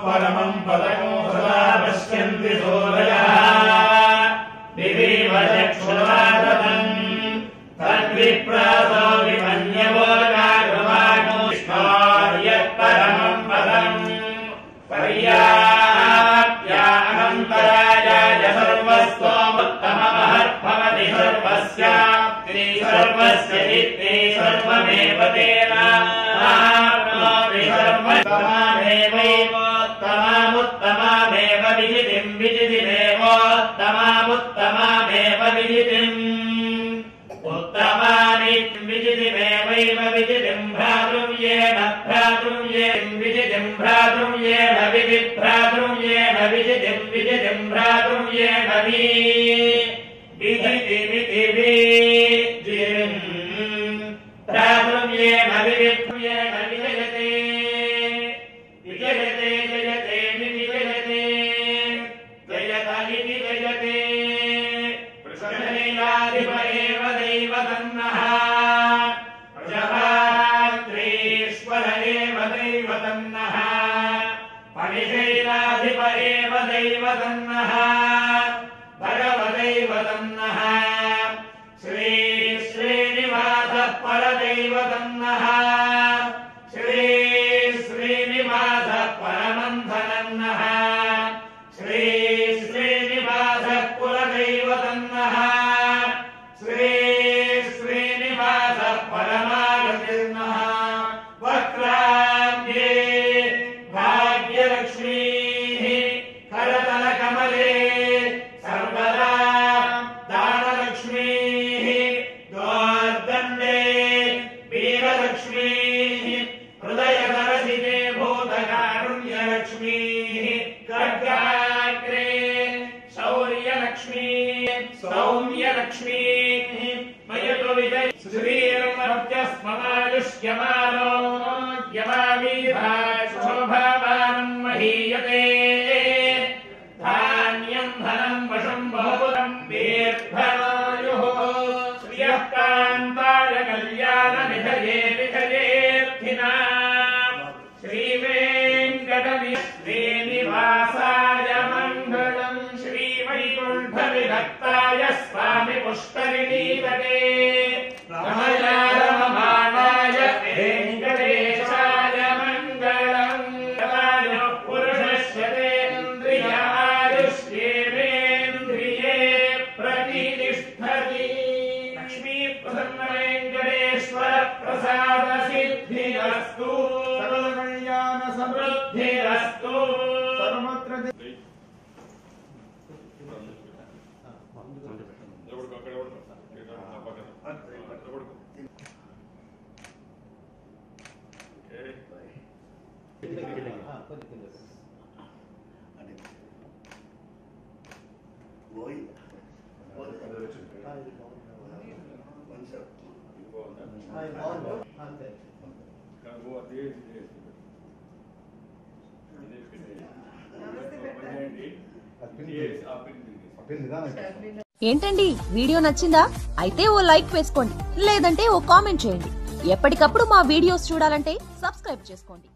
परमं पदं सदा पश्यन्ति सूरयः दिवीव चक्षुरादतं तद्विप्रासो विमन्यवो नागवानो यत्परमं पदं पर्याप्यानन्तरायाय सर्वस्वोत्तममहद्भवति सर्वस्याप्ति सर्वस्य इति सर्वमेव तेन तमामुत्तमामेव विजितिं विजितिमेवोत्तमामुत्तमामेव विजितिम् उत्तमानिं विजितिमेवैव विजितिं भ्रातृव्येन विजितिं भ्रातृव्येन विजिभ्रातृव्येन विजितिं विजितिं भ्रातृव्येन विजितिमिति विजितिम् भ्रातृव्येन विजिभ्येन विजयते विजयते जयते विजयते जयतलिति जयते प्रसन्नैलाधिप एव दैवतन्नः प्रजहात्रीश्वर एव दैवतन्नः परिशैलाधिप एव दैवतन्नः भगवदैवतन्नः श्री श्रीनिवासः परदैवतन्नः श्री श्रीनिवासः परमन्थनन्नः श्री श्रीनिवासः कुलदैवतन्नः श्री श्रीनिवासः परमागतिर्नः वक्राब्जे भाग्यलक्ष्मीः करतलकमले सर्वदा दानलक्ष्मीः द्वार्दण्डे वीरलक्ष्मीः हृदयदरसिते भूतकारुण्यलक्ष्मीः खड्गाग्रे शौर्यलक्ष्मीः सौम्यलक्ष्मीः मयतु विजय श्रीर्मध्यस्ममायुष्यमानो शोभावानं महीयते धान्यं धनं वशं बहुपुरं दीर्घमायुः श्रियः कान्ताय कल्याणनिधये विधयेऽर्थिनाम् श्रीवेङ्कटनि श्रीनिवासाय मङ्गलम् श्रीवैकुण्ठविभक्ताय स्वामि पुष्करिणीतटे रमया रममाणाय वेङ्कटेशाय मङ्गलम् पुरुषस्य तेन्द्रियायुष्येवेन्द्रिये प्रतिष्ठति लक्ष्मी प्रसन्न वेङ्कटेश्वर प्रसाद सिद्धिरस्तु सर्वकल्याण समृद्धिरस्तु सर्वत्र ఏంటండి వీడియో నచ్చిందా? అయితే ఓ లైక్ వేసుకోండి, లేదంటే ఓ కామెంట్ చేయండి. ఎప్పటికప్పుడు మా వీడియోస్ చూడాలంటే సబ్స్క్రైబ్ చేసుకోండి.